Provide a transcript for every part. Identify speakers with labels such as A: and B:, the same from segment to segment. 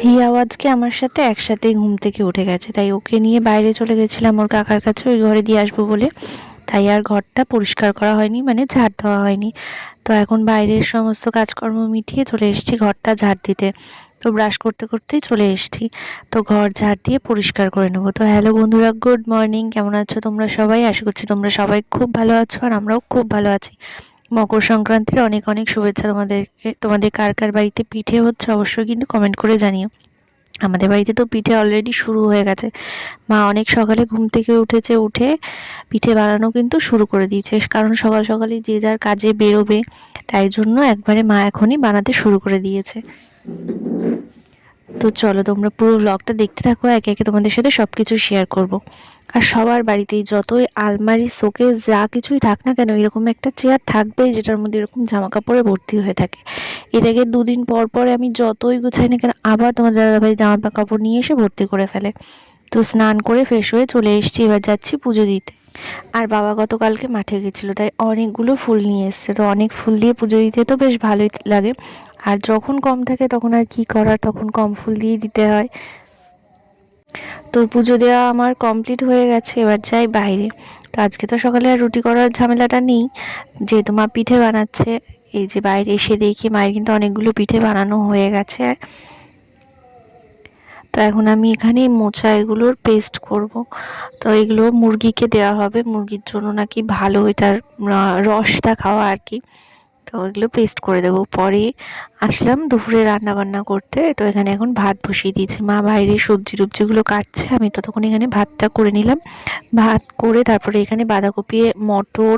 A: হিয়াও আজকে আমার সাথে একসাথেই ঘুম থেকে উঠে গেছে, তাই ওকে নিয়ে বাইরে চলে গেছিলাম ওর কাকার কাছে, ওই ঘরে দিয়ে আসবো বলে। তাই আর ঘরটা পরিষ্কার করা হয়নি, মানে ঝাড় দেওয়া হয়নি। তো এখন বাইরের সমস্ত কাজকর্ম মিটিয়ে চলে এসেছি ঘরটা ঝাড় দিতে। তো ব্রাশ করতে করতেই চলে এসেছি। তো ঘর ঝাড় দিয়ে পরিষ্কার করে নেবো। তো হ্যালো বন্ধুরা, গুড মর্নিং, কেমন আছো তোমরা সবাই? আশা করছি তোমরা সবাই খুব ভালো আছো, আর আমরাও খুব ভালো আছি। মকর সংক্রান্তির অনেক অনেক শুভেচ্ছা তোমাদেরকে। তোমাদের কার কার বাড়িতে পিঠে হচ্ছে অবশ্যই কিন্তু কমেন্ট করে জানিও। আমাদের বাড়িতে তো পিঠে অলরেডি শুরু হয়ে গেছে। মা অনেক সকালে ঘুম থেকে উঠেছে, উঠে পিঠে বানানো কিন্তু শুরু করে দিয়েছে, কারণ সকাল সকালে যে যার কাজে বেরোবে, তাই জন্য একবারে মা এখনই বানাতে শুরু করে দিয়েছে। তো চলো তোমরা পুরো ব্লগটা দেখতে থাকো, একে একে তোমাদের সাথে সব কিছু শেয়ার করব। আর সবার বাড়িতেই যতই আলমারি শোকেস যা কিছুই থাক না কেন, এরকম একটা চেয়ার থাকবেই যেটার মধ্যে এরকম জামা কাপড়ে ভর্তি হয়ে থাকে। এটাকে দুদিন পর পরে আমি যতই গুছাই না কেন, আবার তোমার দাদাভাই জামা কাপড় নিয়ে এসে ভর্তি করে ফেলে। তো স্নান করে ফ্রেশ হয়ে চলে এসেছি, এবার যাচ্ছি পুজো দিতে। আর বাবা গতকালকে মাঠে গেছিলো, তাই অনেকগুলো ফুল নিয়ে এসছে। তো অনেক ফুল দিয়ে পুজো দিতে তো বেশ ভালোই লাগে। আর যখন কম থাকে তখন আর কি করার, তখন কম ফুল দিয়েই দিতে হয়। তো পুজো দেওয়া আমার কমপ্লিট হয়ে গেছে, এবার যাই বাইরে। তো আজকে তো সকালে আর রুটি করার ঝামেলাটা নেই, যেহেতু মা পিঠে বানাচ্ছে। এই যে বাইরে এসে দেখি মায়ের কিন্তু অনেকগুলো পিঠে বানানো হয়ে গেছে। তো এখন আমি এখানে মোচা এগুলোর পেস্ট করব। তো এগুলো মুরগিকে দেওয়া হবে, মুরগির জন্য নাকি ভালো এটার রসটা খাওয়া আর কি। তো এগুলো পেস্ট করে দেবো। পরে আসলাম দুপুরে রান্না বান্না করতে। তো এখানে এখন ভাত বসিয়ে দিয়েছে মা, বাইরে সবজি টবজিগুলো কাটছে, আমি ততক্ষণ এখানে ভাতটা করে নিলাম। ভাত করে তারপরে এখানে বাঁধাকপি, মটর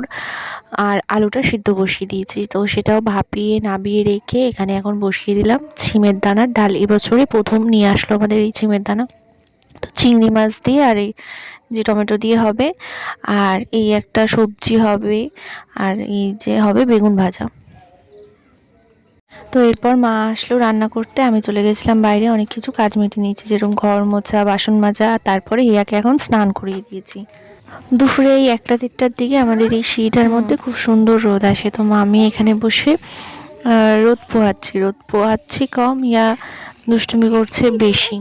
A: আর আলুটা সিদ্ধ বসিয়ে দিয়েছি। তো সেটাও ভাপিয়ে নাবিয়ে রেখে এখানে এখন বসিয়ে দিলাম ছিমের দানার ডাল। এবছরে প্রথম নিয়ে আসলো আমাদের এই ছিমের দানা। তো চিংড়ি মাছ দিয়ে আর এই যে টমেটো দিয়ে হবে, আর এই একটা সবজি হবে, আর এই যে হবে বেগুন ভাজা। তো এরপর মা আসলো রান্না করতে, আমি চলে গেছিলাম বাইরে, অনেক কিছু কাজ মিটিয়ে নিয়েছি, যেরকম ঘর মোছা, বাসন মাজা। তারপরে হিয়াকে এখন স্নান করিয়ে দিয়েছি। দুপুরে এই 1টা 3টার দিকে আমাদের এই সিঁড়িটার মধ্যে খুব সুন্দর রোদ আসে। তো আমি এখানে বসে রোদ পোহাচ্ছি কম, ইয়া দুষ্টুমি করছে বেশি।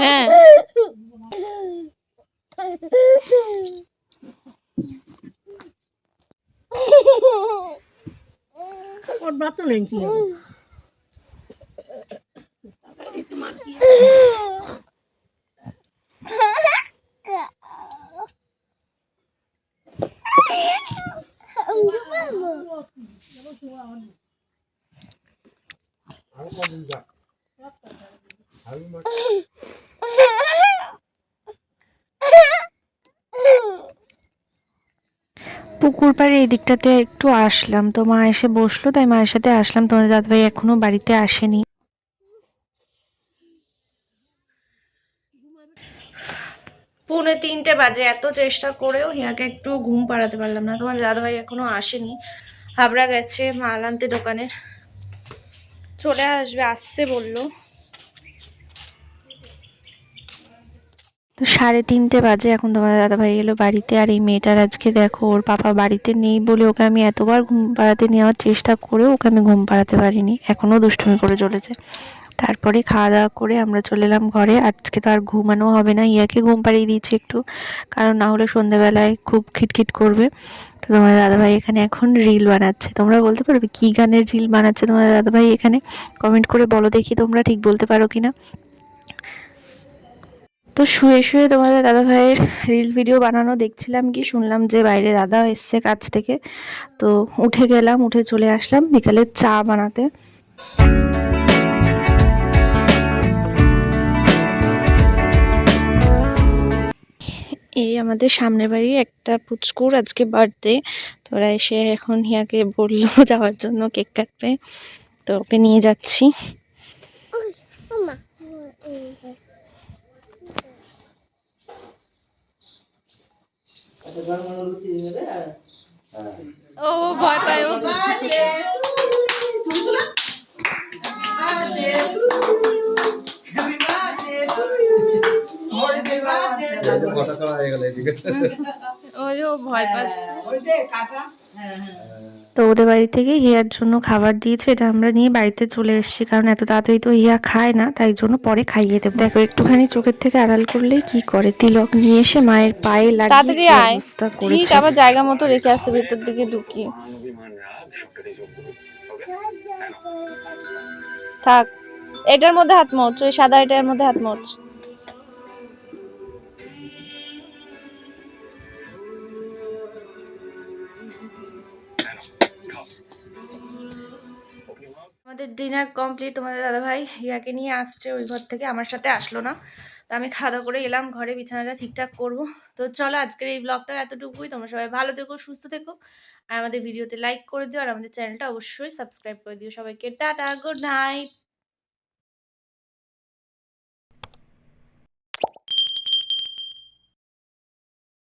A: হ্যাঁ
B: ওর বাতো নেই কি হবে
A: পুকুর পাড়ে এই দিকটাতে একটু আসলাম, তো মা এসে বসলো, তাই মায়ের সাথে আসলাম। তোমাদের দাদাভাই এখনো বাড়িতে আসেনি। 2:45 বাজে, এত চেষ্টা করেও হিয়াকে একটু ঘুম পাড়াতে পারলাম না। তোমার দাদাভাই এখনো আসেনি, হাবড়া গেছে মাল আনতে দোকানের। চলে আসবে, আসছে বললো। তো 3:30 বাজে এখন তোমার দাদাভাই এলো বাড়িতে। আর এই মেয়েটার আজকে দেখো, ওর পাপা বাড়িতে নেই বলে ওকে আমি এতবার ঘুম পাড়াতে নেওয়ার চেষ্টা করেও ওকে আমি ঘুম পাড়াতে পারিনি, এখনও দুষ্টুমি করে চলেছে। তারপরে খাওয়া দাওয়া করে আমরা চলে এলাম ঘরে। আজকে তো আর ঘুমানো হবে না, ইয়াকে ঘুম পাড়িয়ে দিয়েছি একটু, কারণ না হলে সন্ধ্যাবেলায় খুব খিটখিট করবে। তো তোমার দাদাভাই এখানে এখন রিল বানাচ্ছে। তোমরা বলতে পারবে কি গানের রিল বানাচ্ছে তোমার দাদাভাই এখানে? কমেন্ট করে বলো দেখি তোমরা ঠিক বলতে পারো কিনা। তো শুয়ে শুয়ে তোমাদের দাদা ভাইয়ের রিল ভিডিও বানানো দেখছিলাম, কি শুনলাম যে বাইরে দাদা এসছে কাজ থেকে। তো উঠে গেলাম, উঠে চলে আসলাম বিকালে চা বানাতে। এই আমাদের সামনের বাড়ি একটা পুচকুর আজকে বার্থডে। তোরা এসে এখন হিয়াকে বললো যাওয়ার জন্য কেক কাটবে, তো ওকে নিয়ে যাচ্ছি। ও ভয় পায় ও। ওই ও ভয় পাচ্ছে। তো ওদের বাড়ি থেকে হিয়ার জন্য খাবার দিয়েছে, এটা আমরা নিয়ে বাড়িতে চলে এসেছি, কারণ এত তাড়াতাড়ি তো হিয়া খায় না, তাই জন্য পরে খাইয়ে দেবো। দেখো একটুখানি চোখের থেকে আড়াল করলেই কি করে, তিলক নিয়ে এসে মায়ের পায়ে লাগিয়ে কি অবস্থা করেছে। ঠিক আবার জায়গা মতো রেখে আসছে ভেতর দিকে ঢুকিয়ে। থাক, এটার মধ্যে হাত মোচ, ওই সাদা এটার মধ্যে হাত মোচ। আমাদের ডিনার কমপ্লিট। তোমাদের দাদাভাই হিয়াকে নিয়ে আসছে ওই ঘর থেকে, আমার সাথে আসলো না। তো আমি খাওয়া দাওয়া করে এলাম ঘরে, বিছানাটা ঠিকঠাক করবো। তো চলো আজকের এই ব্লগটা এতটুকুই। তোমরা সবাই ভালো থেকো, সুস্থ থেকো, আর আমাদের ভিডিওতে লাইক করে দিও, আর আমাদের চ্যানেলটা অবশ্যই সাবস্ক্রাইব করে দিও। সবাইকে টাটা, গুড নাইট।